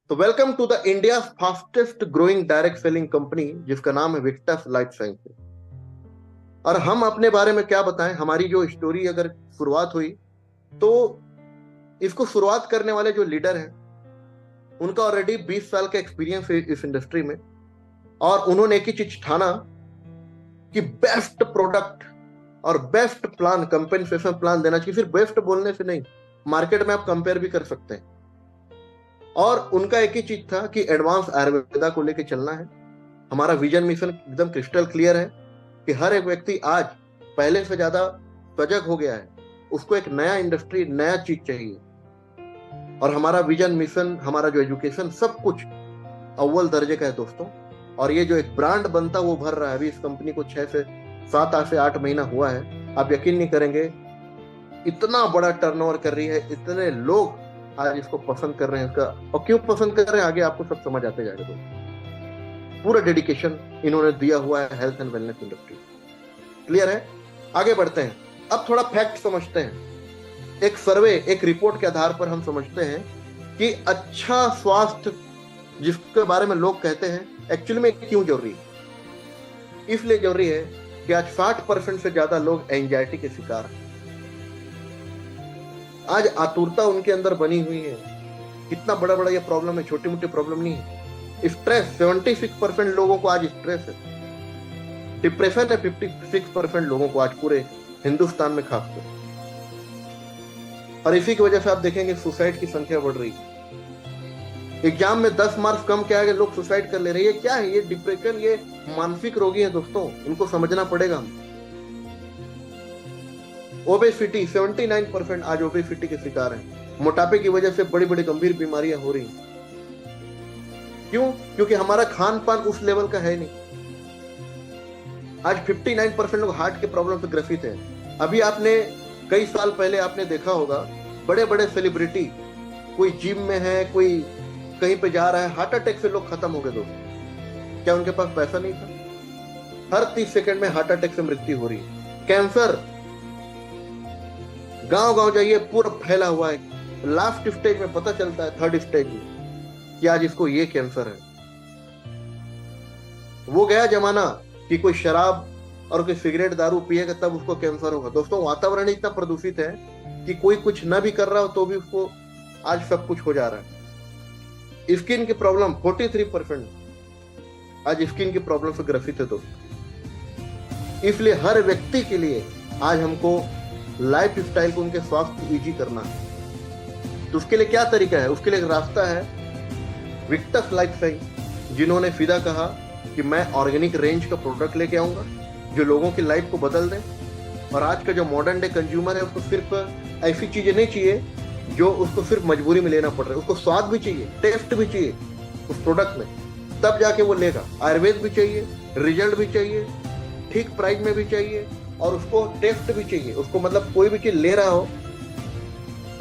तो welcome to the India fastest growing direct selling company जिसका नाम है विक्टस लाइफ साइंसेज। और हम अपने बारे में क्या बताएं, हमारी जो स्टोरी अगर शुरुआत हुई तो इसको शुरुआत करने वाले जो लीडर हैं उनका ऑलरेडी 20 साल का एक्सपीरियंस है इस इंडस्ट्री में। और उन्होंने एक ही चीज ठाना कि बेस्ट प्रोडक्ट और बेस्ट प्लान, कंपेंसेशन प्लान देना चाहिए। सिर्फ बेस्ट बोलने से नहीं, मार्केट में आप कंपेयर भी कर सकते हैं। और उनका एक ही चीज था कि एडवांस आयुर्वेदा को लेकर चलना है। हमारा विजन मिशन एकदम क्रिस्टल क्लियर है कि हर एक व्यक्ति आज पहले से ज्यादा सजग हो गया है, उसको एक नया इंडस्ट्री, नया चीज चाहिए। और हमारा विजन मिशन, हमारा जो एजुकेशन, सब कुछ अव्वल दर्जे का है दोस्तों। और ये जो एक ब्रांड बनता वो भर रहा है। अभी इस कंपनी को 7 से 8 महीना हुआ है। आप यकीन नहीं करेंगे, इतना बड़ा टर्नओवर कर रही है, इतने लोग आज इसको पसंद कर रहे हैं। इसका और क्यों पसंद कर रहे हैं आगे आपको सब समझ आते जाएगा दोस्तों। पूरा डेडिकेशन इन्होंने दिया हुआ है health and wellness industry. Clear है? आगे बढ़ते हैं। अब थोड़ा फैक्ट समझते हैं। एक सर्वे, एक रिपोर्ट के आधार पर हम समझते हैं कि अच्छा स्वास्थ्य जिसके बारे में लोग कहते हैं, एक्चुअली में क्यों जरूरी है। इसलिए जरूरी है कि आज 60% से ज्यादा लोग एंजाइटी के शिकार हैं। आज आतुरता उनके अंदर बनी हुई है। कितना बड़ा बड़ा ये प्रॉब्लम है, छोटी मोटी प्रॉब्लम नहीं है। स्ट्रेस, 76% लोगों को आज स्ट्रेस है। डिप्रेशन है 56% लोगों को आज पूरे हिंदुस्तान में खासकर। और इसी की वजह से आप देखेंगे सुसाइड की संख्या बढ़ रही है। एग्जाम में 10 मार्क्स कम के आगे लोग सुसाइड कर ले रहे हैं। ये क्या है? ये डिप्रेशन, ये मानसिक रोगी है दोस्तों, इनको समझना पड़ेगा। ओबेसिटी, 79% आज ओबेसिटी के शिकार हैं। मोटापे की वजह से बड़ी बड़ी गंभीर बीमारियां हो रही हैं। क्यों? क्योंकि हमारा खान पान उस लेवल का है नहीं। आज 59% लोग हार्ट के प्रॉब्लम से ग्रसित हैं। अभी आपने कई साल पहले आपने देखा होगा, बड़े बड़े सेलिब्रिटी, कोई जिम में है, कोई कहीं पे जा रहा है, हार्ट अटैक से लोग खत्म हो गए दोस्तों। क्या उनके पास पैसा नहीं था? हर 30 सेकंड में हार्ट अटैक से मृत्यु हो रही है। कैंसर गांव गांव जाइए, पूरा फैला हुआ है। लास्ट स्टेज में पता चलता है, 3rd स्टेज में, कि आज इसको ये कैंसर है। वो गया जमाना कि कोई शराब और कोई सिगरेट दारू पिएगा तब उसको कैंसर होगा। दोस्तों वातावरण इतना प्रदूषित है कि कोई कुछ न भी कर रहा हो तो भी उसको आज सब कुछ हो जा रहा है। स्किन की प्रॉब्लम 43% आज स्किन की प्रॉब्लम से ग्रसित है दोस्तों। इसलिए हर व्यक्ति के लिए आज हमको लाइफ स्टाइल को, उनके स्वास्थ्य को इजी करना है। तो उसके लिए क्या तरीका है? उसके लिए एक रास्ता है, विक्टस लाइफ साइंस, जिन्होंने सीधा कहा कि मैं ऑर्गेनिक रेंज का प्रोडक्ट लेके आऊंगा जो लोगों की लाइफ को बदल दे। और आज का जो मॉडर्न डे कंज्यूमर है उसको सिर्फ ऐसी चीजें नहीं चाहिए जो उसको सिर्फ मजबूरी में लेना पड़ रहा है। उसको स्वाद भी चाहिए, टेस्ट भी चाहिए उस प्रोडक्ट में, तब जाके वो लेगा। आयुर्वेद भी चाहिए, रिजल्ट भी चाहिए, ठीक प्राइस में भी चाहिए, और उसको टेस्ट भी चाहिए। उसको मतलब कोई भी चीज ले रहा हो।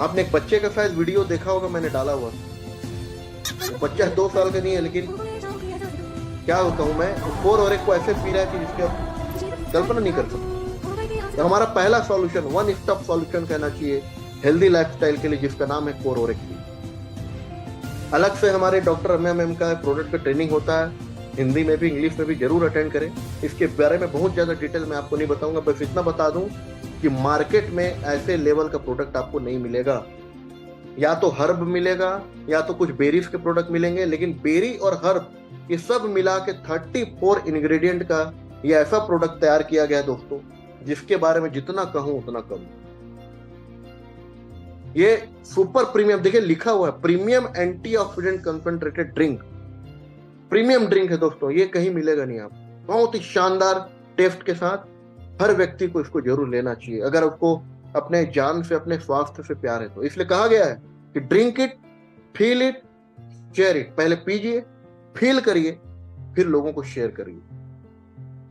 आपने एक बच्चे का शायद वीडियो देखा होगा, मैंने डाला हुआ। बच्चा 2 साल का नहीं है, लेकिन क्या कहूं मैं, 4 और 1 को ऐसे पी रहा है कि जिसकी आप कल्पना नहीं कर सकते। तो हमारा पहला सॉल्यूशन, वन स्टॉप सॉल्यूशन कहना चाहिए हेल्दी लाइफस्टाइल के लिए, जिसका नाम है कोर ओरेक्स। अलग से हमारे डॉक्टर रम्या मैम का प्रोडक्ट पे ट्रेनिंग होता है, हिंदी में भी इंग्लिश में भी, जरूर अटेंड करें। इसके बारे में बहुत ज्यादा डिटेल में आपको नहीं बताऊंगा, बस इतना बता दूं कि मार्केट में ऐसे लेवल का प्रोडक्ट आपको नहीं मिलेगा। या तो हर्ब मिलेगा या तो कुछ बेरीज के प्रोडक्ट मिलेंगे, लेकिन बेरी और हर्ब ये सब मिला के 34 इंग्रेडिएंट का ये ऐसा प्रोडक्ट तैयार किया गया है दोस्तों, जिसके बारे में जितना कहूं उतना कम। ये सुपर प्रीमियम, देखिए लिखा हुआ है, premium antioxidant concentrated drink, premium drink है दोस्तों। ये कहीं मिलेगा नहीं आपको। बहुत ही शानदार टेस्ट के साथ हर व्यक्ति को इसको जरूर लेना चाहिए, अगर उसको अपने जान से, अपने स्वास्थ्य से प्यार है तो। इसलिए कहा गया है कि drink it, feel it, share it. पहले पीजिए, फील करिए, फिर लोगों को शेयर करिए।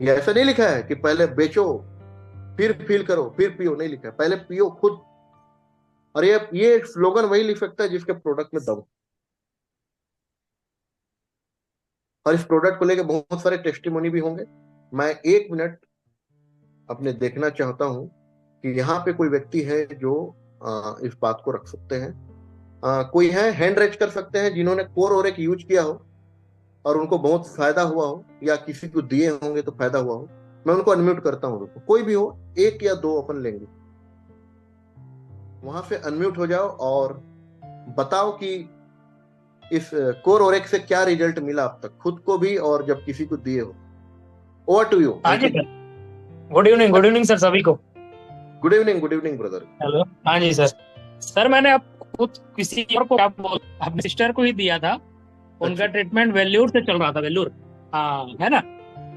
ये ऐसा नहीं लिखा है कि पहले बेचो फिर फील करो फिर पियो, नहीं लिखा है, पहले पियो खुद। और ये स्लोगन वही लिख सकता है जिसके प्रोडक्ट में दम। और इस प्रोडक्ट को लेकर बहुत सारे टेस्टिमोनी भी होंगे। मैं 1 मिनट अपने देखना चाहता हूं कि यहाँ पे कोई व्यक्ति है जो इस बात को रख सकते हैं। कोई है हैंड रेज कर सकते हैं जिन्होंने कोर ओरेक यूज किया हो और उनको बहुत फायदा हुआ हो, या किसी को दिए होंगे तो फायदा हुआ हो? मैं उनको अनम्यूट करता हूँ, रुको, कोई भी हो, एक या दो अपन लेंगे। वहां से अनम्यूट हो जाओ और बताओ कि इस कोर ओरेक से क्या रिजल्ट मिला अब तक, खुद को भी और जब किसी को दिए हो। ओवर टू यू हाँ जी अंकित। सर। गुड इवनिंग सर सभी को। Good evening brother. हेलो। हाँ जी सर। सर मैंने अब खुद किसी और को क्या बोल, अपने सिस्टर को ही दिया था। उनका अच्छा। ट्रीटमेंट वेल्लूर से चल रहा था, वेल्लूर। हाँ है ना,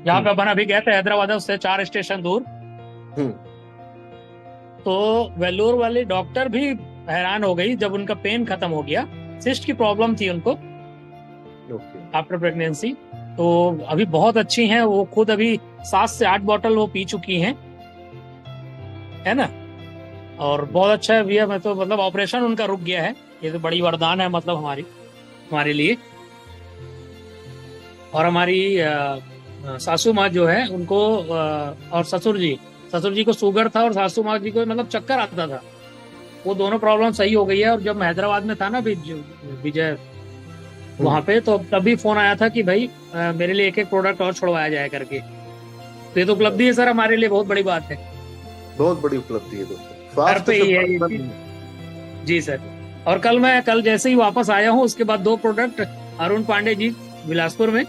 जहाँ पे हम्म। अपन अभी गए थे, हैदराबाद है उससे 4 स्टेशन दूर। हम्म। तो वेल्लूर वाली डॉक्टर भी हैरान हो गई जब उनका पेन खत्म हो गया। सिस्ट की प्रॉब्लम थी उनको ओके। After pregnancy. तो अभी बहुत अच्छी हैं वो, खुद अभी 7 से 8 बॉटल वो पी चुकी हैं, है ना। और बहुत अच्छा है भैया, मैं तो मतलब ऑपरेशन उनका रुक गया है, ये तो बड़ी वरदान है मतलब हमारी, हमारे लिए। और हमारी सासू माँ जो है उनको और ससुर जी को शुगर था, और सासू माँ जी को मतलब चक्कर आता था। वो दोनों प्रॉब्लम सही हो गई है। और जब मैं हैदराबाद में था ना विजय, वहां हम्म। पे तो तभी फोन आया था कि भाई मेरे लिए एक एक प्रोडक्ट और छोड़वाया जाए करके। तो ये तो उपलब्धि है सर हमारे लिए, बहुत बड़ी बात है। बहुत बड़ी उपलब्धि है दोस्तों, घर स्वास्थ्य पे से ही है बड़ी ये बात चीज। नहीं है। जी सर। और कल जैसे ही वापस आया हूँ, उसके बाद 2 प्रोडक्ट अरुण पांडे जी बिलासपुर में,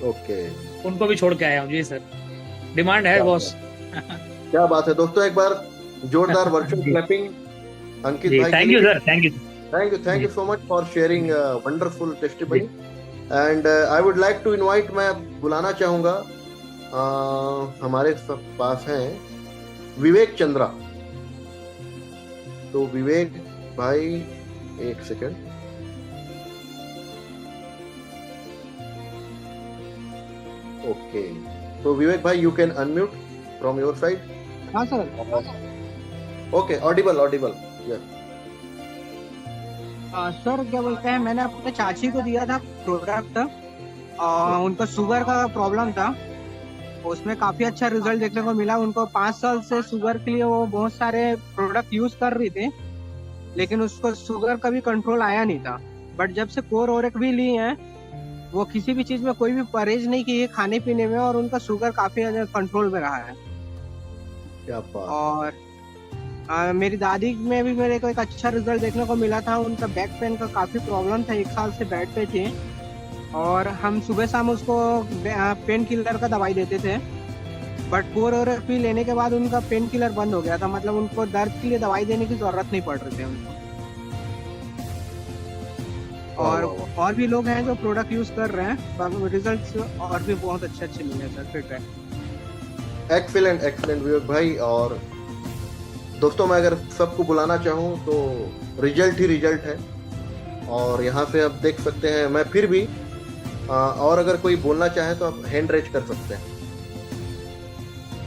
ओके। उनको भी छोड़ के आया हूँ। जी सर, डिमांड है क्या बॉस। बात, क्या बात है दोस्तों, एक बार जोरदार वर्चुअल जी क्लैपिंग अंकित जी, भाई के थैंक यू लिए। Sir, thank you. थैंक जी you so much for sharing wonderful जी। Testimony. And I would like to invite, मैं बुलाना चाहूंगा, हमारे सब पास हैं विवेक चंद्रा। तो विवेक भाई, एक सेकंड। ओके, तो विवेक भाई you can unmute from your side. हाँ sir. Okay, audible audible. Yes. Sir क्या बोलते हैं, मैंने अपने चाची को दिया था प्रोडक्ट। उनको शुगर का प्रॉब्लम था, उसमें काफी अच्छा रिजल्ट देखने को मिला उनको। 5 साल से शुगर के लिए वो बहुत सारे प्रोडक्ट यूज कर रही थी, लेकिन उसको शुगर कभी कंट्रोल आया नहीं था। बट जब से कोर ओरेक भी ली है, वो किसी भी चीज में कोई भी परहेज नहीं की है खाने पीने में, और उनका शुगर काफी ज्यादा कंट्रोल में रहा है। क्या बात। और मेरी दादी में भी मेरे को एक अच्छा रिजल्ट देखने को मिला था। उनका बैक पेन का काफी प्रॉब्लम था, 1 साल से बेड पे थे, और हम सुबह शाम उसको पेन किलर का दवाई देते थे। बट कोर ओरेपी लेने के बाद उनका पेन किलर बंद हो गया था, मतलब उनको दर्द के लिए दवाई देने की जरूरत नहीं पड़ रही थी उनको। वाह और वाह वाह। और भी लोग हैं जो प्रोडक्ट यूज कर रहे हैं, रिजल्ट्स और भी बहुत अच्छे अच्छे मिले हैं सर, फीडबैक। एक्सीलेंट एक्सीलेंट विवेक भाई। और दोस्तों, मैं अगर सबको बुलाना चाहूँ तो रिजल्ट ही रिजल्ट है। और यहाँ से आप देख सकते हैं, मैं फिर भी और अगर कोई बोलना चाहे तो आप हैंड रेज कर सकते हैं।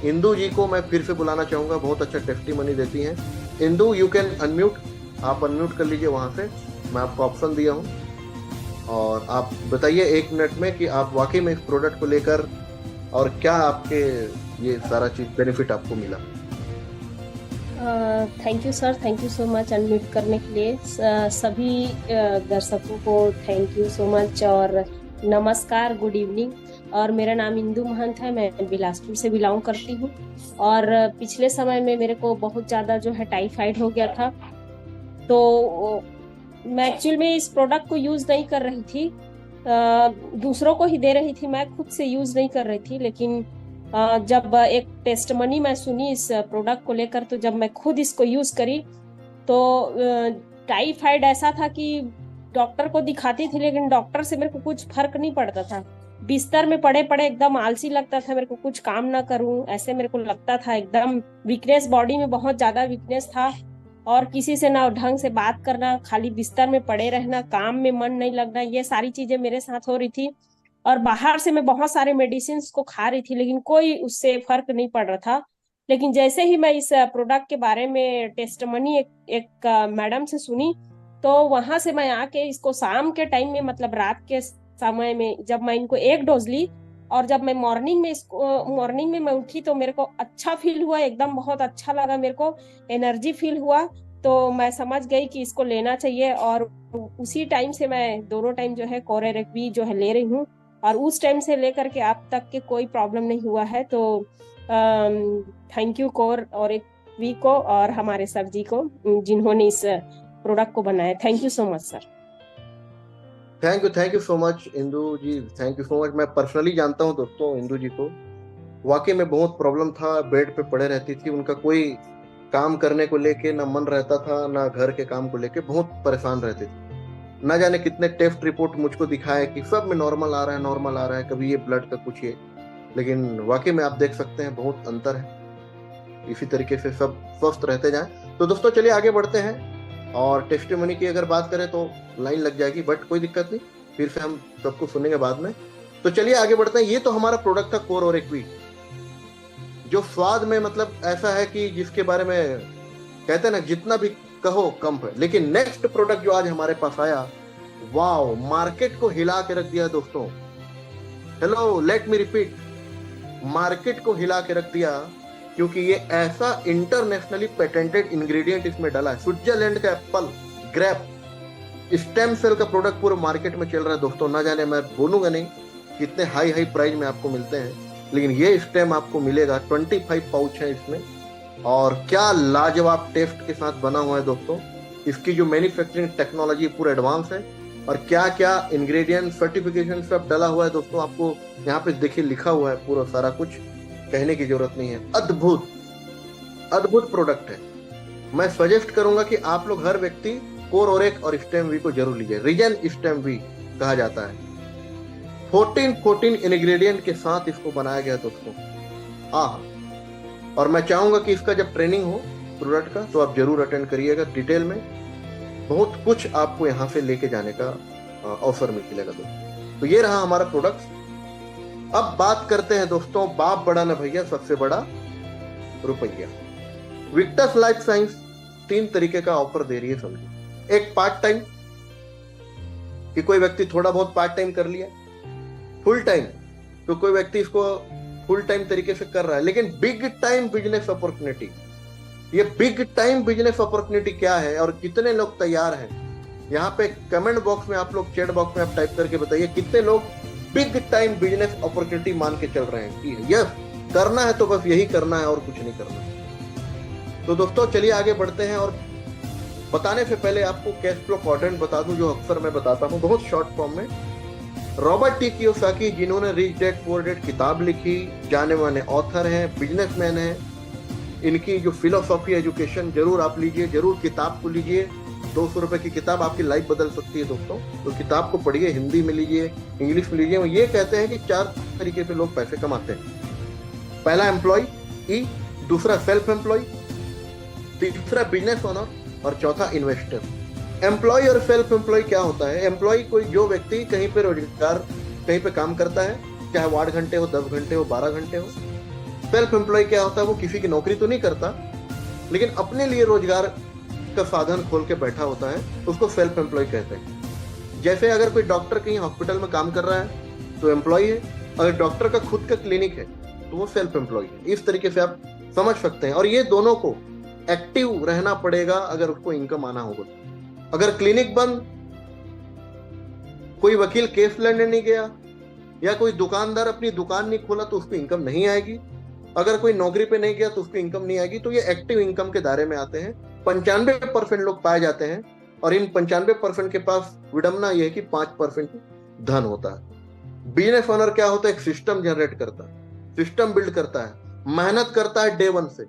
इंदू जी को मैं फिर से बुलाना चाहूंगा, बहुत अच्छा टेस्टिमनी देती हैं। इंदू, यू कैन अनम्यूट, आप अनम्यूट कर लीजिए वहां से, मैं आपको ऑप्शन दिया हूँ। और आप बताइए 1 मिनट में कि आप वाकई में इस प्रोडक्ट को लेकर और क्या आपके ये सारा चीज बेनिफिट आपको मिला। Thank you sir, thank you so much unmute करने के लिए। सभी दर्शकों को थैंक यू सो मच और नमस्कार, गुड इवनिंग। और मेरा नाम इंदू महंत है, मैं बिलासपुर से बिलोंग करती हूँ। और पिछले समय में मेरे को बहुत ज़्यादा जो है टाइफाइड हो गया था, तो मैं एक्चुअल में इस प्रोडक्ट को यूज़ नहीं कर रही थी, दूसरों को ही दे रही थी, मैं खुद से यूज़ नहीं कर रही थी। लेकिन जब एक टेस्टमनी मैं सुनी इस प्रोडक्ट को लेकर, तो जब मैं खुद इसको यूज़ करी तो टाइफाइड ऐसा था कि डॉक्टर को दिखाती थी, लेकिन डॉक्टर से मेरे को कुछ फर्क नहीं पड़ता था। बिस्तर में पड़े पड़े एकदम आलसी लगता था मेरे को, कुछ काम ना करूं ऐसे मेरे को लगता था। एकदम वीकनेस, बॉडी में बहुत ज्यादा वीकनेस था, और किसी से ना ढंग से बात करना, खाली बिस्तर में पड़े रहना, काम में मन नहीं लगना, ये सारी चीजें मेरे साथ हो रही थी। और बाहर से मैं बहुत सारे मेडिसिन को खा रही थी, लेकिन कोई उससे फर्क नहीं पड़ रहा था। लेकिन जैसे ही मैं इस प्रोडक्ट के बारे में टेस्टमनी एक मैडम से सुनी, तो वहां से मैं आके इसको शाम के टाइम में, मतलब रात के समय में, जब मैं इनको 1 डोज ली, और जब मैं मॉर्निंग में मैं उठी तो मेरे को अच्छा फील हुआ, एकदम बहुत अच्छा लगा मेरे को, एनर्जी फील हुआ। तो मैं समझ गई कि इसको लेना चाहिए, और उसी टाइम से मैं दोनों टाइम जो है कोरेरेक्वी जो है ले रही हूँ, और उस टाइम से लेकर के अब तक के कोई प्रॉब्लम नहीं हुआ है। तो थैंक यू कोर और एक वी को और हमारे सर जी को जिन्होंने इस प्रोडक्ट को बनाया। Thank you so much sir. Thank you so much Indu ji, thank you so much. मैं पर्सनली जानता हूँ दोस्तों इंदू जी को, वाकई में बहुत प्रॉब्लम था, बेड पे पड़े रहती थी, उनका कोई काम करने को लेके ना मन रहता था, ना घर के काम को लेके बहुत परेशान रहते थे। ना जाने कितने टेस्ट रिपोर्ट मुझको दिखाए कि सब में नॉर्मल आ रहा है, नॉर्मल आ रहा है, कभी ये ब्लड का कुछ ये, लेकिन वाकई में आप देख सकते हैं बहुत अंतर है। इसी तरीके से सब स्वस्थ रहते जाएं। तो दोस्तों चलिए आगे बढ़ते हैं, और टेस्टिमनी की अगर बात करें तो लाइन लग जाएगी, बट कोई दिक्कत नहीं, फिर से हम सबको सुनेंगे बाद में। तो चलिए आगे बढ़ते हैं। ये तो हमारा प्रोडक्ट था कोर और एक्वी, जो स्वाद में मतलब ऐसा है कि जिसके बारे में कहते हैं ना जितना भी कहो कम है। लेकिन नेक्स्ट प्रोडक्ट जो आज हमारे पास आया, वाओ, मार्केट को हिला के रख दिया दोस्तों। Hello, let me repeat, market को हिला के रख दिया, क्योंकि ये ऐसा इंटरनेशनली पेटेंटेड इंग्रेडिएंट इसमें डाला है। स्विट्जरलैंड का एप्पल, ग्रेप, स्टेम सेल का प्रोडक्ट पूरे मार्केट में चल रहा है दोस्तों। ना जाने, मैं बोलूंगा नहीं कितने हाई प्राइस में आपको मिलते हैं, लेकिन ये स्टेम आपको मिलेगा। 25 पाउच है इसमें, और क्या लाजवाब टेस्ट के साथ बना हुआ है दोस्तों। इसकी जो मैन्युफैक्चरिंग टेक्नोलॉजी पूरा एडवांस है, और क्या क्या इंग्रेडिएंट सर्टिफिकेशन सब डाला हुआ है दोस्तों। आपको यहाँ पे देखिए लिखा हुआ है पूरा सारा कुछ, कहने की जरूरत नहीं है। अद्भुत अद्भुत प्रोडक्ट है। मैं सजेस्ट करूंगा कि आप लोग हर व्यक्ति कोर ओरेक और स्टेम वी को जरूर लीजिए। रीजन स्टेम वी कहा जाता है। 14 इंग्रेडिएंट के साथ इसको बनाया गया दोस्तों। और मैं चाहूंगा कि इसका जब ट्रेनिंग हो प्रोडक्ट का, तो आप जरूर अटेंड करिएगा। डिटेल में बहुत कुछ आपको यहाँ से लेके जाने का अवसर मिलेगा दोस्तों। तो ये रहा हमारा प्रोडक्ट। अब बात करते हैं दोस्तों, बाप बड़ा ना भैया, सबसे बड़ा रुपया। विक्टस लाइफ साइंस 3 तरीके का ऑफर दे रही है समझिए। एक पार्ट टाइम, कि कोई व्यक्ति थोड़ा बहुत पार्ट टाइम कर लिया। फुल टाइम, तो कोई व्यक्ति इसको फुल टाइम तरीके से कर रहा है। लेकिन बिग टाइम बिजनेस अपॉर्चुनिटी, ये बिग टाइम बिजनेस अपॉर्चुनिटी क्या है और कितने लोग तैयार हैं? यहाँ पे कमेंट बॉक्स में आप लोग, चैट बॉक्स में आप टाइप करके बताइए कितने लोग बिग टाइम बिजनेस अपॉर्चुनिटी मान के चल रहे हैं कि यस करना है तो बस यही करना है और कुछ नहीं करना। तो दोस्तों चलिए आगे बढ़ते हैं, और बताने से पहले आपको कैश फ्लो क्वाड्रेंट बता दूं, जो अक्सर मैं बताता हूं बहुत शॉर्ट फॉर्म में। रॉबर्ट टी कियोसाकी, जिन्होंने रिच डैड पुअर डैड किताब लिखी, जाने माने ऑथर हैं, बिजनेसमैन हैं। इनकी जो फिलोसॉफी एजुकेशन जरूर आप लीजिए, जरूर किताब को लीजिए। 200 रुपए की किताब आपकी लाइफ बदल सकती है दोस्तों। तो किताब को पढ़िए, हिंदी में लीजिए, इंग्लिश में लीजिए। ये कहते हैं कि 4 तरीके से लोग पैसे कमाते हैं। पहला एम्प्लॉय, ई, दूसरा सेल्फ एम्प्लॉय, तीसरा बिजनेस ओनर, और चौथा इन्वेस्टर। एम्प्लॉय और सेल्फ एम्प्लॉय क्या होता है? एम्प्लॉय कोई जो व्यक्ति कहीं पे रोजगार, कहीं पे काम करता है, चाहे वो 8 घंटे हो, 10 घंटे हो, 12 घंटे हो। सेल्फ एम्प्लॉय क्या होता है? वो किसी की नौकरी तो नहीं करता, लेकिन अपने लिए रोजगार का साधन खोल के बैठा होता है, उसको सेल्फ एम्प्लॉय कहते हैं। जैसे अगर कोई डॉक्टर कहीं हॉस्पिटल में काम कर रहा है तो एम्प्लॉय है, अगर डॉक्टर का खुद का क्लिनिक है तो वो सेल्फ एम्प्लॉय है। इस तरीके से आप समझ सकते हैं। और ये दोनों को एक्टिव रहना पड़ेगा अगर उसको इनकम आना होगा। अगर क्लिनिक बंद, कोई वकील केस लड़ने नहीं गया, या कोई दुकानदार अपनी दुकान नहीं खोला, तो उसको इनकम नहीं आएगी। अगर कोई नौकरी पे नहीं गया तो उसको इनकम नहीं आएगी। तो ये एक्टिव इनकम के दायरे में आते हैं। 95% लोग पाए जाते हैं, और इन 95% के पास विडम्बना यह है कि 5% धन होता है। बिजनेस ओनर क्या होता है? एक सिस्टम जनरेट करता है, सिस्टम बिल्ड करता है, मेहनत करता है डे 1 से,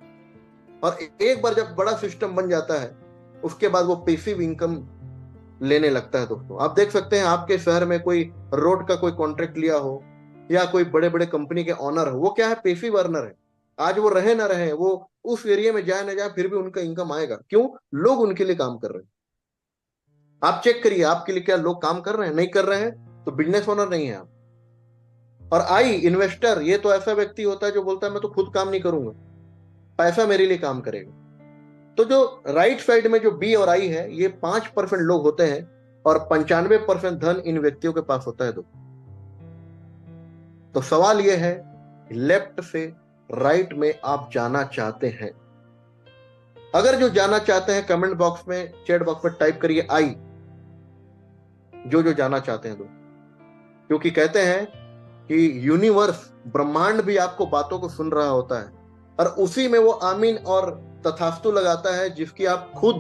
और एक बार जब बड़ा सिस्टम बन जाता है उसके बाद वो पैसिव इनकम लेने लगता है दोस्तों। आप देख सकते हैं आपके शहर में कोई रोड का कोई कॉन्ट्रैक्ट लिया हो, या कोई बड़े बड़े कंपनी के ऑनर हो, वो क्या है? पैसिव अर्नर है। आज वो रहे ना रहे, वो उस एरिया में जाए ना जाए, फिर भी उनका इनकम आएगा। क्यों? लोग उनके लिए काम कर रहे हैं। आप चेक करिए आपके लिए क्या लोग काम कर रहे हैं? नहीं कर रहे हैं तो बिजनेस ओनर नहीं है आप। और आई, इन्वेस्टर, ये तो ऐसा व्यक्ति होता है जो बोलता है मैं तो खुद काम नहीं करूंगा, पैसा मेरे लिए काम करेगा। तो जो राइट साइड में जो बी और आई है, ये 5% लोग होते हैं, और 95% धन इन व्यक्तियों के पास होता है। तो सवाल यह है, लेफ्ट से राइट में आप जाना चाहते हैं अगर जो जानना चाहते हैं कमेंट बॉक्स में, चैट बॉक्स में टाइप करिए आई, जो जानना चाहते हैं तो, क्योंकि कहते हैं कि यूनिवर्स, ब्रह्मांड भी आपको बातों को सुन रहा होता है और उसी में वो आमीन और तथास्तु लगाता है जिसकी आप खुद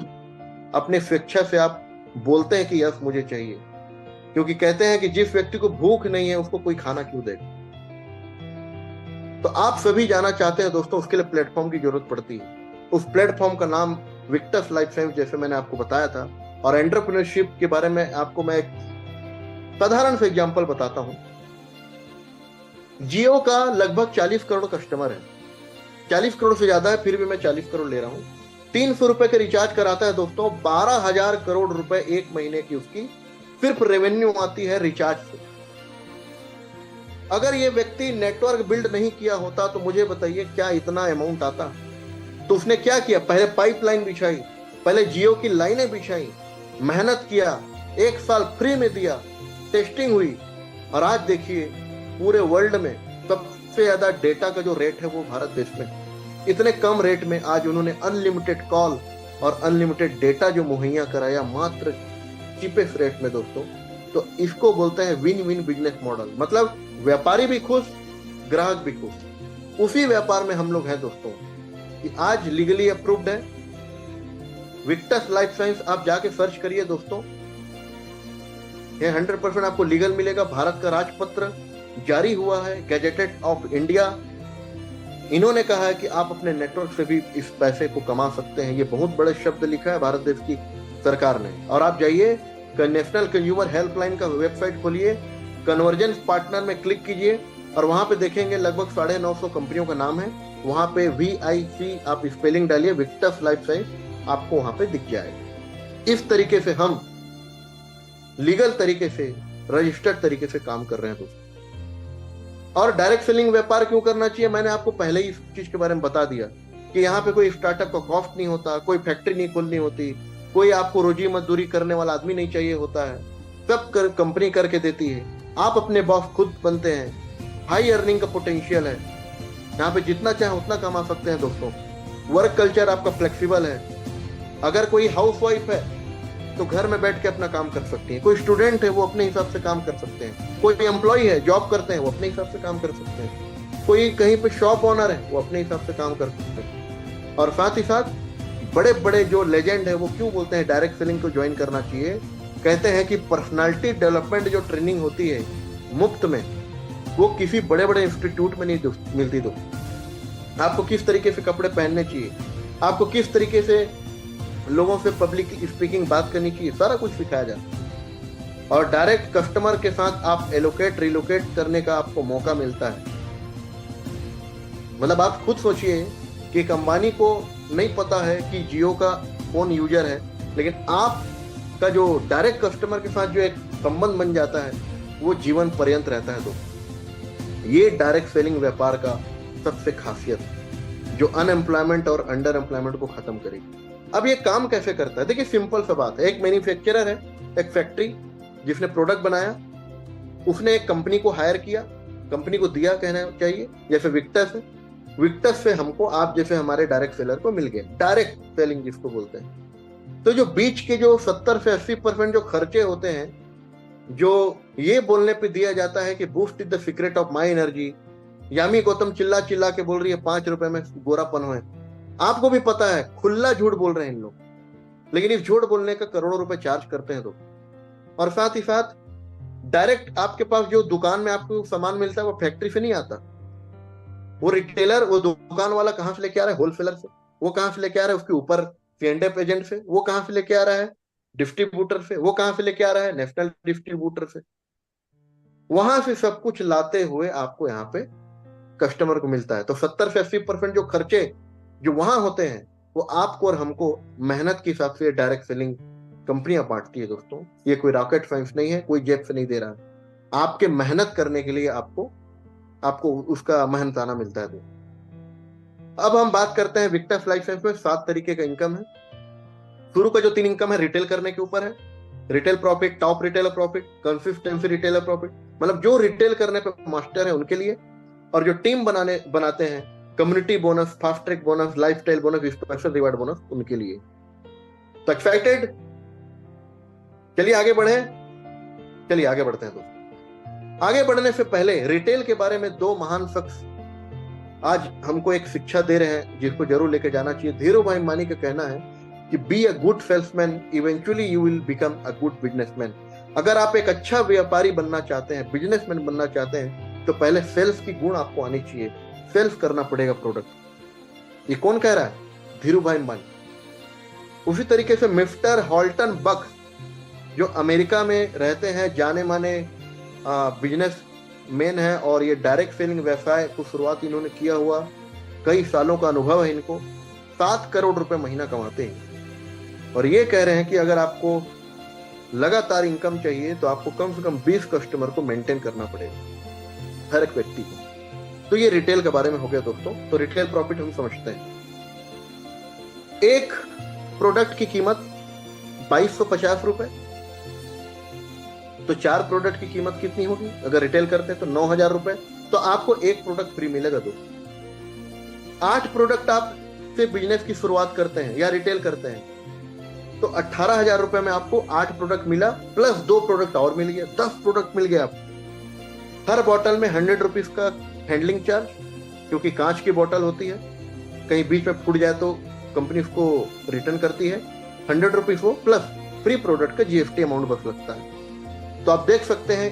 अपने स्वेच्छा से आप बोलते हैं कि यस मुझे चाहिए। क्योंकि कहते हैं कि जिस व्यक्ति को भूख नहीं है उसको कोई खाना क्यों देगा। तो आप सभी जाना चाहते हैं दोस्तों, उसके लिए प्लेटफॉर्म की जरूरत पड़ती है। उस प्लेटफॉर्म का नाम विक्टस लाइफ साइंस, जैसे मैंने आपको बताया था। और एंटरप्रेन्योरशिप के बारे में आपको मैं एक साधारण से एग्जांपल बताता हूं। जियो का लगभग 40 करोड़ कस्टमर है, 40 करोड़ से ज्यादा है, फिर भी मैं 40 करोड़ ले रहा हूं। 300 रुपए के रिचार्ज कराता है दोस्तों, 12,000 करोड़ रुपए एक महीने की उसकी सिर्फ रेवेन्यू आती है रिचार्ज से। अगर ये व्यक्ति नेटवर्क बिल्ड नहीं किया होता तो मुझे बताइए क्या इतना अमाउंट आता। तो उसने क्या किया, पहले पाइपलाइन बिछाई, पहले जियो की लाइनें बिछाई, मेहनत किया, 1 साल फ्री में दिया, टेस्टिंग हुई, और आज देखिए पूरे वर्ल्ड में सबसे ज्यादा डेटा का जो रेट है वो भारत देश में। इतने कम रेट में आज उन्होंने अनलिमिटेड कॉल और अनलिमिटेड डेटा जो मुहैया कराया मात्र चीपेस्ट रेट में दोस्तों। तो इसको बोलते हैं विन विन बिजनेस मॉडल। मतलब व्यापारी भी खुश, ग्राहक भी खुश। उसी व्यापार में हम लोग हैं दोस्तों कि आज लीगली अप्रूव्ड है विक्टस लाइफ साइंस। आप जाके सर्च करिए दोस्तों, ये 100% आपको लीगल मिलेगा। भारत का राजपत्र जारी हुआ है, गैजेटेड ऑफ इंडिया। इन्होंने कहा है कि आप अपने नेटवर्क से भी इस पैसे को कमा सकते हैं। ये बहुत बड़े शब्द लिखा है भारत देश की सरकार ने। और आप जाइए नेशनल कंज्यूमर हेल्पलाइन का वेबसाइट खोलिए, कन्वर्जेंस पार्टनर में क्लिक कीजिए और वहां पे देखेंगे लगभग 950 कंपनियों का नाम है। वहां पे VIC आप स्पेलिंग डालिए, विक्टस लाइफ साइंस, आपको वहां पे दिख जाएगा। इस तरीके से हम लीगल तरीके से, रजिस्टर्ड तरीके से काम कर रहे हैं दोस्तों। और डायरेक्ट सेलिंग व्यापार क्यों करना चाहिए, मैंने आपको पहले ही इस चीज के बारे में बता दिया कि यहाँ पे कोई स्टार्टअप का कॉस्ट नहीं होता, कोई फैक्ट्री नहीं खोलनी होती, कोई आपको रोजी मजदूरी करने वाला आदमी नहीं चाहिए होता है, सब कंपनी करके देती है। आप अपने बॉस खुद बनते हैं। हाई अर्निंग का पोटेंशियल है, यहाँ पे जितना चाहे उतना कमा सकते हैं दोस्तों। वर्क कल्चर आपका फ्लेक्सिबल है। अगर कोई हाउसवाइफ है तो घर में बैठ के अपना काम कर सकती है, कोई स्टूडेंट है वो अपने हिसाब से काम कर सकते हैं, कोई एम्प्लॉय है जॉब करते हैं वो अपने हिसाब से काम कर सकते हैं, कोई कहीं पे शॉप ओनर है वो अपने हिसाब से काम कर सकते हैं। और साथ ही साथ बड़े बड़े जो लेजेंड है वो क्यों बोलते हैं डायरेक्ट सेलिंग को ज्वाइन करना चाहिए, कहते हैं कि पर्सनालिटी डेवलपमेंट जो ट्रेनिंग होती है मुफ्त में, वो किसी बड़े बड़े इंस्टीट्यूट में नहीं मिलती। दोस्तों आपको किस तरीके से कपड़े पहनने चाहिए, आपको किस तरीके से लोगों से पब्लिक स्पीकिंग बात करनी चाहिए, सारा कुछ सिखाया जाता है। और डायरेक्ट कस्टमर के साथ आप एलोकेट रिलोकेट करने का आपको मौका मिलता है। मतलब आप खुद सोचिए कि एक अंबानी को नहीं पता है कि जियो का कौन यूजर है, लेकिन आपका जो डायरेक्ट कस्टमर के साथ जो एक संबंध बन जाता है वो जीवन पर्यंत रहता है दोस्तों। ये डायरेक्ट सेलिंग व्यापार का सबसे खासियत है जो अनएम्प्लॉयमेंट और अंडर एम्प्लॉयमेंट को खत्म करेगी। अब ये काम कैसे करता है, देखिए सिंपल सा बात है। एक मैन्युफैक्चरर है, एक फैक्ट्री जिसने प्रोडक्ट बनाया, उसने एक कंपनी को हायर किया, कंपनी को दिया कहना चाहिए, जैसे विक्टस है। विक्टस से हमको, आप जैसे हमारे डायरेक्ट सेलर को मिल गए, डायरेक्ट सेलिंग जिसको बोलते हैं। तो जो बीच के जो 70 से 80% जो खर्चे होते हैं, जो ये बोलने पे दिया जाता है कि boost is the secret of my energy, Yami Gautam चिल्ला चिल्ला के बोल रही है 5 रुपए में गोरापन हो। आपको भी पता है खुला झूठ बोल रहे हैं इन लोग, लेकिन इस झूठ बोलने का करोड़ों रुपए चार्ज करते हैं लोग। और साथ ही साथ डायरेक्ट आपके पास जो दुकान में आपको सामान मिलता है वो फैक्ट्री से नहीं आता। वो रिटेलर, वो दुकान वाला कहां से लेके आ रहा है, होलसेलर से। वो कहां से लेके आ रहा है, उसके ऊपर C&F एजेंट से। वो कहां से लेके आ रहा है, डिस्ट्रीब्यूटर से। वो कहां से लेके आ रहा है, नेशनल डिस्ट्रीब्यूटर से। वहां से सब कुछ लाते हुए आपको यहाँ पे कस्टमर को मिलता है। तो 70 से 80% जो खर्चे जो वहां होते हैं वो आपको और हमको मेहनत के हिसाब से डायरेक्ट सेलिंग कंपनियां बांटती है दोस्तों। ये कोई रॉकेट साइंस नहीं है, कोई जेब से नहीं दे रहा है। आपके मेहनत करने के लिए आपको उसका मेहनताना मिलता है। अब हम बात करते हैं विक्टस लाइफ साइंस में 7 तरीके का इनकम है। शुरू का जो 3 इनकम है रिटेल करने के ऊपर है। Retail profit, top retailer profit, consistency retailer profit, मतलब जो रिटेल करने पे मास्टर है उनके लिए। और जो टीम बनाते हैं community bonus, fast track bonus, lifestyle bonus, special reward bonus उनके लिए। तो एक्साइटेड? चलिए आगे बढ़े, चलिए आगे बढ़ते हैं दोस्तों। आगे बढ़ने से पहले रिटेल के बारे में दो महान शख्स आज हमको एक शिक्षा दे रहे हैं जिसको जरूर लेके जाना चाहिए। धीरूभाई अंबानी का कहना है कि be a good salesman, eventually you will become a good businessman. अगर आप एक अच्छा व्यापारी बनना चाहते हैं, बिजनेसमैन बनना चाहते हैं, तो पहले सेल्स की गुण आपको आनी चाहिए, सेल्स करना पड़ेगा प्रोडक्ट। ये कौन कह रहा है? धीरूभाई अंबानी। उसी तरीके से मिस्टर हॉल्टन बक्स जो अमेरिका में रहते हैं, जाने माने बिजनेस मैन है, और ये डायरेक्ट सेलिंग व्यवसाय को शुरुआत इन्होंने किया हुआ, कई सालों का अनुभव है इनको, 7 करोड़ रुपए महीना कमाते हैं। और ये कह रहे हैं कि अगर आपको लगातार इनकम चाहिए तो आपको कम से कम 20 कस्टमर को मेंटेन करना पड़ेगा, हर एक व्यक्ति को। तो ये रिटेल के बारे में हो गया दोस्तों। तो रिटेल प्रॉफिट हम समझते हैं। एक प्रोडक्ट की कीमत 2250 रुपए, तो 4 प्रोडक्ट की कीमत कितनी होगी? अगर रिटेल करते हैं तो 9000 रुपए, तो आपको एक प्रोडक्ट फ्री मिलेगा दोस्तों। 8 प्रोडक्ट आप से बिजनेस की शुरुआत करते हैं या रिटेल करते हैं, तो 18,000 रुपए में आपको 8 प्रोडक्ट मिला, प्लस 2 प्रोडक्ट और मिल गया, 10 प्रोडक्ट मिल गया आपको। हर बॉटल में 100 रुपीज का हैंडलिंग चार्ज, क्योंकि कांच की बोतल होती है, कहीं बीच में फूट जाए तो कंपनी उसको रिटर्न करती है। 100 रुपीज वो, प्लस फ्री प्रोडक्ट का जीएसटी अमाउंट बस लगता है। तो आप देख सकते हैं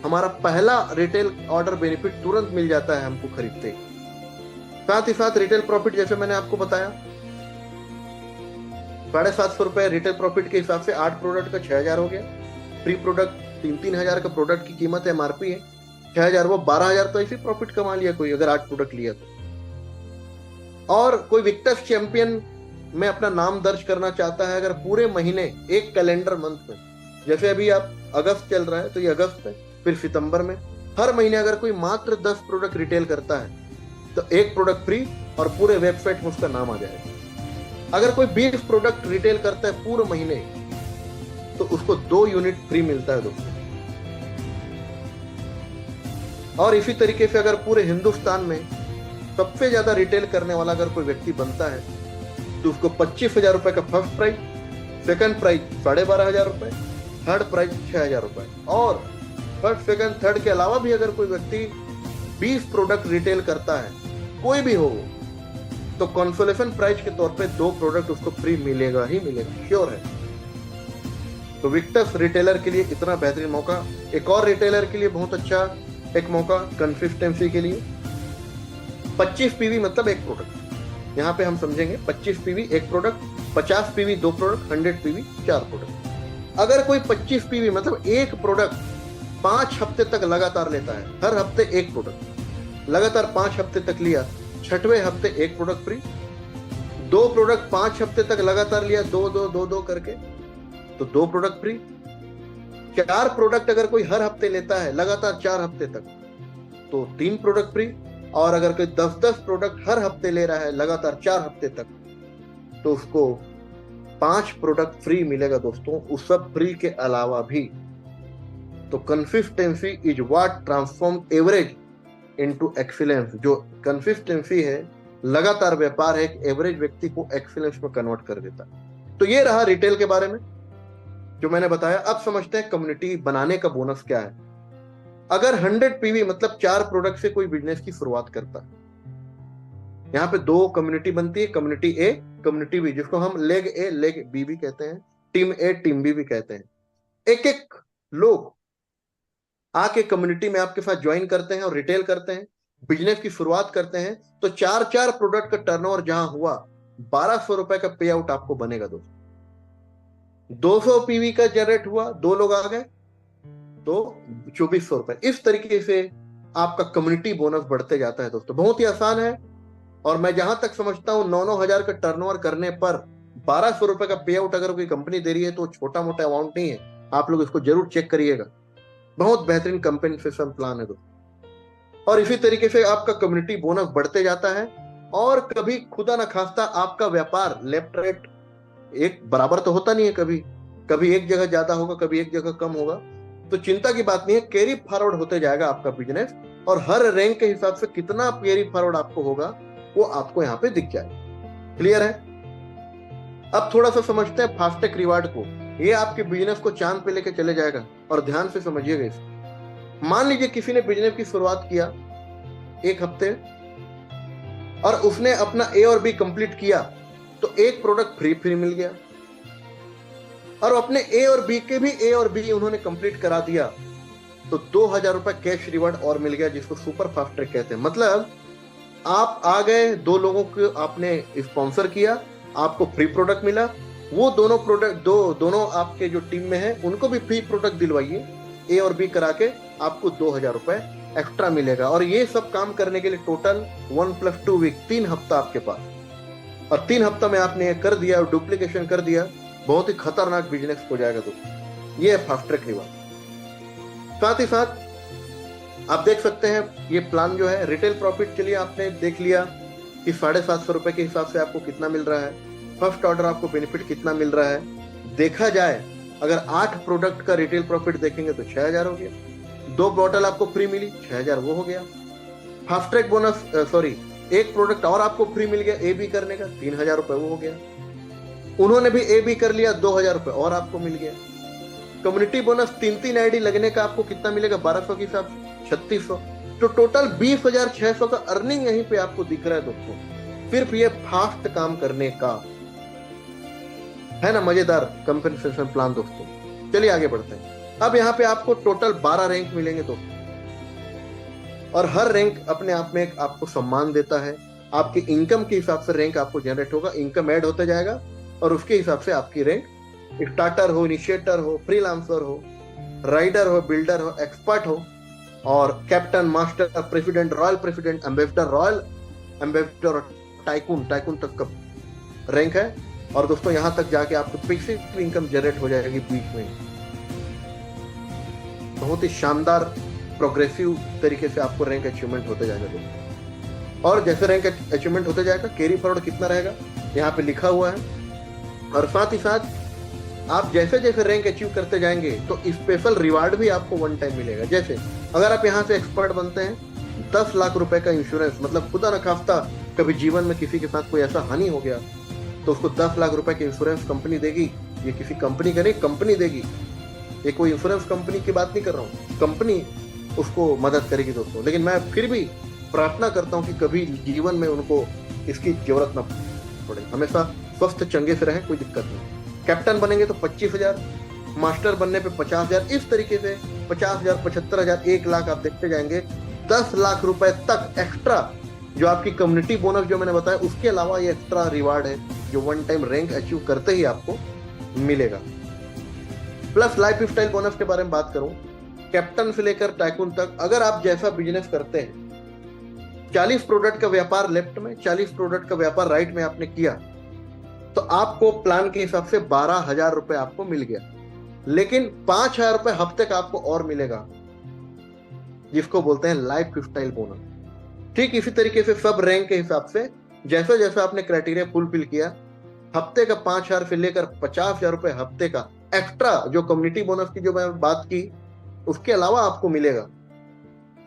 हमारा पहला रिटेल ऑर्डर बेनिफिट तुरंत मिल जाता है हमको खरीदते ही। साथ ही साथ रिटेल प्रॉफिट, जैसे मैंने आपको बताया, 750 रुपए रिटेल प्रॉफिट के हिसाब से 8 प्रोडक्ट का 6000 हो गया। फ्री प्रोडक्ट 3-3 हजार का प्रोडक्ट की कीमत है, एमआरपी है 6000, वो 12000 तो ऐसे प्रॉफिट कमा लिया कोई, अगर 8 प्रोडक्ट लिया तो। और कोई विक्टर्स चैंपियन में अपना नाम दर्ज करना चाहता है, अगर पूरे महीने, एक कैलेंडर मंथ में, जैसे अभी आप अगस्त चल रहा है तो ये अगस्त में, फिर सितंबर में, हर महीने अगर कोई मात्र 10 प्रोडक्ट रिटेल करता है तो एक प्रोडक्ट फ्री, और पूरे वेबसाइट में उसका नाम आ जाएगा। अगर कोई 20 प्रोडक्ट रिटेल करता है पूरे महीने, तो उसको 2 यूनिट फ्री मिलता है दोस्तों। और इसी तरीके से अगर पूरे हिंदुस्तान में सबसे ज्यादा रिटेल करने वाला अगर कोई व्यक्ति बनता है, तो उसको 25,000 रुपए का फर्स्ट प्राइज, सेकंड प्राइज 12,500 रुपए, थर्ड प्राइज 6,000 रुपए। और फर्स्ट, सेकंड, थर्ड के अलावा भी अगर कोई व्यक्ति 20 प्रोडक्ट रिटेल करता है, कोई भी हो, तो कंसोलेशन प्राइज के तौर पे 2 प्रोडक्ट उसको फ्री मिलेगा ही मिलेगा, श्योर है। तो विक्टर्स रिटेलर के लिए इतना बेहतरीन मौका। एक और रिटेलर के लिए बहुत अच्छा एक मौका, कंसिस्टेंसी के लिए। 25 पीवी मतलब एक प्रोडक्ट, यहाँ पे हम समझेंगे 25 पीवी एक product, 50 PV 2 product, 100 PV 4 product. अगर कोई 25 पीवी मतलब एक प्रोडक्ट 5 हफ्ते तक लगातार लेता है, हर हफ्ते एक प्रोडक्ट लगातार 5 हफ्ते तक लिया, 6वें हफ्ते एक प्रोडक्ट फ्री। 2 प्रोडक्ट 5 हफ्ते तक लगातार लिया, 2 करके, तो 2 प्रोडक्ट फ्री। 4 प्रोडक्ट अगर कोई हर हफ्ते लेता है लगातार 4 हफ्ते तक, तो 3 प्रोडक्ट फ्री। और अगर कोई 10 प्रोडक्ट हर हफ्ते ले रहा है लगातार 4 हफ्ते तक, तो उसको 5 प्रोडक्ट फ्री मिलेगा दोस्तों, उस सब फ्री के अलावा भी। तो consistency is what transform average into excellence. जो कंसिस्टेंसी है, लगातार व्यापार है, एक एवरेज व्यक्ति को एक्सीलेंस में कन्वर्ट कर देता है। तो ये रहा रिटेल के बारे में जो मैंने बताया। अब समझते हैं कम्युनिटी बनाने का बोनस क्या है। अगर 100 पीवी मतलब 4 प्रोडक्ट से कोई बिजनेस की शुरुआत करता है, यहाँ पे 2 कम्युनिटी बनती है, कम्युनिटी ए, कम्युनिटी बी, जिसको हम लेग ए लेग बी भी कहते हैं, टीम ए टीम बी भी कहते हैं। एक एक लोग आके कम्युनिटी में आपके साथ ज्वाइन करते हैं और रिटेल करते हैं, बिजनेस की शुरुआत करते हैं। तो 4 प्रोडक्ट का टर्नओवर जहां हुआ, 1200 रुपए का पे आउट आपको बनेगा दोस्तों। 200 पीवी का जनरेट हुआ, 2 लोग आ गए, तो 2400 रुपए। इस तरीके से आपका कम्युनिटी बोनस बढ़ते जाता है दोस्तों। बहुत ही आसान है, और मैं जहां तक समझता हूं 9-9 हजार का टर्नओवर करने पर 1200 रुपए का पे आउट अगर कोई कंपनी दे रही है, तो छोटा मोटा अमाउंट नहीं है। आप लोग इसको जरूर चेक करिएगा, बहुत बेहतरीन कंपेंसेशन प्लान है दोस्तों। और इसी तरीके से आपका कम्युनिटी बोनस बढ़ते जाता है। और कभी खुदा ना खास्ता आपका व्यापार लेफ्ट राइट एक बराबर तो होता नहीं है, कभी कभी एक जगह ज्यादा होगा, कभी एक जगह कम होगा। तो चिंता की बात नहीं है, कैरी फॉरवर्ड होते जाएगा आपका बिजनेस, और हर रैंक के हिसाब से कितना कैरी फॉरवर्ड आपको होगा वो आपको यहाँ पे दिख जाएगा। क्लियर है? अब थोड़ा सा समझते हैं फास्टैग रिवार्ड को। ये आपके बिजनेस को चांद पे लेके चले जाएगा, और ध्यान से समझिएगा इसको। मान लीजिए किसी ने बिजनेस की शुरुआत किया 1 हफ्ते, और उसने अपना ए और बी कंप्लीट किया, तो एक प्रोडक्ट फ्री मिल गया, और अपने ए और बी के भी ए और बी उन्होंने कंप्लीट करा दिया, तो 2000 रुपए कैश रिवार्ड और मिल गया, जिसको सुपर फास्टैग कहते हैं। मतलब आप आ गए, 2 लोगों को आपने स्पॉन्सर किया, आपको फ्री प्रोडक्ट मिला, वो दोनों प्रोडक्ट दोनों आपके जो टीम में है उनको भी फ्री प्रोडक्ट दिलवाइए, ए और बी करा के आपको 2000 रुपए एक्स्ट्रा मिलेगा। और ये सब काम करने के लिए टोटल 1+2 वीक, 3 हफ्ता आपके पास, और 3 हफ्ता में आपने ये कर दिया और डुप्लीकेशन कर दिया, बहुत ही खतरनाक बिजनेस हो जाएगा दोस्तों। ये है फास्टैग रिवार्ड। साथ ही साथ आप देख सकते हैं ये प्लान जो है रिटेल प्रॉफिट, चलिए आपने देख लिया कि 750 रुपए के हिसाब से आपको कितना मिल रहा है, फर्स्ट ऑर्डर आपको बेनिफिट कितना मिल रहा है। देखा जाए अगर 8 प्रोडक्ट का रिटेल प्रॉफिट देखेंगे तो 6000 हो गया, 2 बॉटल आपको फ्री मिली 6000 वो हो गया। फास्टैग बोनस एक प्रोडक्ट और आपको फ्री मिल गया ए बी करने का, 3000 रुपए वो हो गया। उन्होंने भी ए बी कर लिया, 2000 रुपए और आपको मिल गया। कम्युनिटी बोनस 3 आईडी लगने का आपको कितना मिलेगा, 1200 के हिसाब से 3600, तो टोटल 20,600 का अर्निंग यहीं पे आपको दिख रहा है दोस्तों, सिर्फ ये फास्ट काम करने का है ना। मजेदार कंपनसेशन प्लान दोस्तों। चलिए आगे बढ़ते हैं। अब यहाँ पे आपको टोटल 12 रैंक मिलेंगे दोस्तों, और हर रैंक अपने आप में एक आपको सम्मान देता है। आपके इनकम के हिसाब से रैंक आपको जनरेट होगा, इनकम ऐड होता जाएगा, और उसके हिसाब से आपकी रैंक स्टार्टर हो, इनिशिएटर हो, फ्रीलांसर हो, राइडर हो, बिल्डर हो, एक्सपर्ट हो, और captain, master, president, royal president, ambassador, royal ambassador, tycoon तक का रैंक है। और दोस्तों यहां तक जाके आपको फिक्स्ड इनकम जनरेट हो जाएगी बीच में। बहुत ही शानदार प्रोग्रेसिव तरीके से आपको रैंक अचीवमेंट होते जाएगा दोस्तों। और जैसे रैंक अचीवमेंट होते जाएगा, कैरी फॉरवर्ड कितना रहेगा यहाँ पे लिखा हुआ है। और साथ ही साथ आप जैसे जैसे रैंक अचीव करते जाएंगे तो स्पेशल रिवार्ड भी आपको वन टाइम मिलेगा। जैसे अगर आप यहाँ से एक्सपर्ट बनते हैं, 10 लाख रुपए का इंश्योरेंस, मतलब खुदा न खास्ता कभी जीवन में किसी के साथ कोई ऐसा हानि हो गया तो उसको 10 लाख रुपए की इंश्योरेंस कंपनी देगी। ये किसी कंपनी का नहीं, कंपनी देगी। ये कोई इंश्योरेंस कंपनी की बात नहीं कर रहा हूँ, कंपनी उसको मदद करेगी दोस्तों। लेकिन मैं फिर भी प्रार्थना करता हूँ कि कभी जीवन में उनको इसकी जरूरत ना पड़े, हमेशा स्वस्थ चंगे से रहे, कोई दिक्कत नहीं। कैप्टन बनेंगे तो 25,000, मास्टर बनने पे 50,000, इस तरीके से 50,000, 75,000, 1 लाख आप देखते जाएंगे। 10 लाख रुपए तक एक्स्ट्रा जो आपकी कम्युनिटी बोनस जो मैंने बताया, उसके अलावा ये एक्स्ट्रा रिवार्ड है जो वन टाइम रैंक अचीव करते ही आपको मिलेगा। प्लस लाइफ स्टाइल बोनस के बारे में बात करूं, कैप्टन से लेकर टाइकून तक, अगर आप जैसा बिजनेस करते हैं, 40 प्रोडक्ट का व्यापार लेफ्ट में, 40 प्रोडक्ट का व्यापार राइट में आपने किया, तो आपको प्लान के हिसाब से 12,000 रुपए आपको मिल गया। लेकिन 5,000 रुपए हफ्ते का आपको और मिलेगा, जिसको बोलते हैं लाइफ स्टाइल बोनस। ठीक इसी तरीके से सब रैंक के हिसाब से जैसा जैसा आपने क्राइटेरिया फुलफिल किया, हफ्ते का 5,000 से लेकर 50,000 रुपए हफ्ते का एक्स्ट्रा जो कम्युनिटी बोनस की जो मैं बात की, उसके अलावा आपको मिलेगा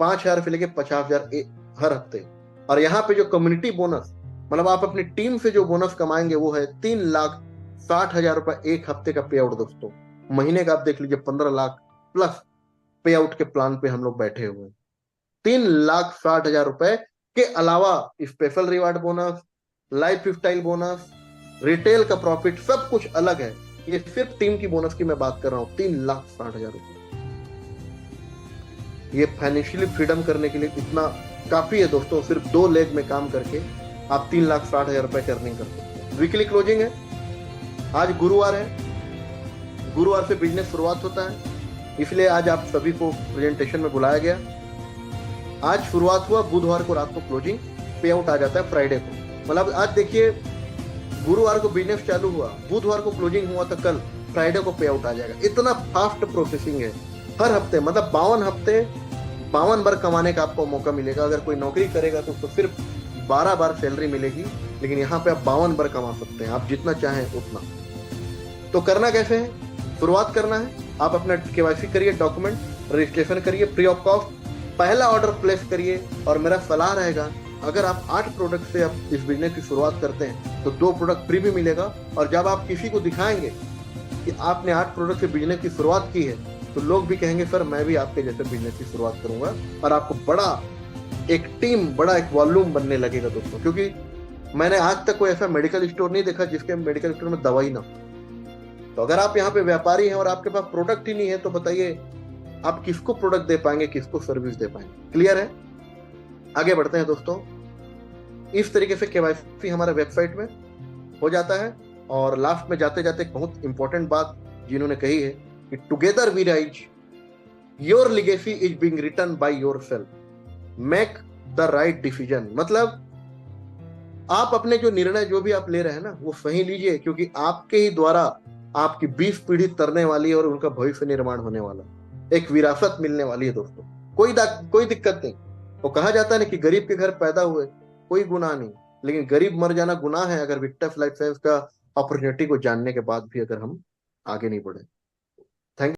5,000 से लेकर 50,000 हर हफ्ते। और यहाँ पे जो कम्युनिटी बोनस, मतलब आप अपनी टीम से जो बोनस कमाएंगे, वो है 3,60,000 रुपए एक हफ्ते का पे आउट दोस्तों। महीने का आप देख लीजिए 15 लाख प्लस पे आउट के प्लान पे हम लोग बैठे हुए हैं। 3,60,000 रुपए के अलावा special reward bonus, life style bonus, retail का प्रॉफिट, सब कुछ अलग है। ये सिर्फ टीम की बोनस की मैं बात कर रहा हूं, 3,60,000 रुपए। ये फाइनेंशियली फ्रीडम करने के लिए इतना काफी है दोस्तों। सिर्फ 2 लेग में काम करके आप 3,60,000 रुपए की अर्निंग कर सकते हैं। वीकली क्लोजिंग है, आज गुरुवार है, गुरुवार से बिजनेस शुरुआत होता है, इसलिए आज आप सभी को प्रेजेंटेशन में बुलाया गया। आज शुरुआत हुआ, बुधवार को रात को क्लोजिंग, पे आउट आ जाता है फ्राइडे को। मतलब आज देखिए गुरुवार को बिजनेस चालू हुआ, बुधवार को क्लोजिंग हुआ, तो कल फ्राइडे को पे आउट आ जाएगा। इतना फास्ट प्रोसेसिंग है। हर हफ्ते मतलब 52 हफ्ते 52 बार कमाने का आपको मौका मिलेगा। अगर कोई नौकरी करेगा तो उसको सिर्फ 12 बार सैलरी मिलेगी, लेकिन यहाँ पे आप 52 बार कमा सकते हैं, आप जितना चाहें उतना। तो करना कैसे है? शुरुआत करना है, आप अपना केवाईसी करिए, डॉक्यूमेंट रजिस्ट्रेशन करिए फ्री ऑफ कॉस्ट, पहला ऑर्डर प्लेस करिए। और मेरा सलाह रहेगा, अगर आप 8 प्रोडक्ट से आप इस बिजनेस की शुरुआत करते हैं तो 2 प्रोडक्ट फ्री भी मिलेगा। और जब आप किसी को दिखाएंगे कि आपने 8 प्रोडक्ट से बिजनेस की शुरुआत की है तो लोग भी कहेंगे सर मैं भी आपके जैसे बिजनेस की शुरुआत करूंगा। और आपको बड़ा एक टीम, बड़ा एक वॉल्यूम बनने लगेगा दोस्तों। क्योंकि मैंने आज तक कोई ऐसा मेडिकल स्टोर नहीं देखा जिसके मेडिकल स्टोर में दवाई ना हो। तो अगर आप यहाँ पे व्यापारी हैं और आपके पास प्रोडक्ट ही नहीं है तो बताइए आप किसको प्रोडक्ट दे पाएंगे, किसको सर्विस दे पाएंगे। क्लियर है? आगे बढ़ते हैं दोस्तों। इस तरीके से केवाईसी हमारे वेबसाइट में हो जाता है। और लास्ट में जाते जाते एक बहुत इंपॉर्टेंट बात जिन्होंने कही है कि together we rise, your legacy is being written by yourself, make the right decision. मतलब आप अपने जो निर्णय जो भी आप ले रहे हैं ना वो सही लीजिए, क्योंकि आपके ही द्वारा आपकी 20 पीढ़ी तरने वाली है और उनका भविष्य निर्माण होने वाला, एक विरासत मिलने वाली है दोस्तों। कोई दिक्कत नहीं। वो कहा जाता है ना कि गरीब के घर पैदा हुए कोई गुनाह नहीं, लेकिन गरीब मर जाना गुनाह है अगर विक्टर्स लाइफ साइंस का अपॉर्चुनिटी को जानने के बाद भी अगर हम आगे नहीं बढ़े।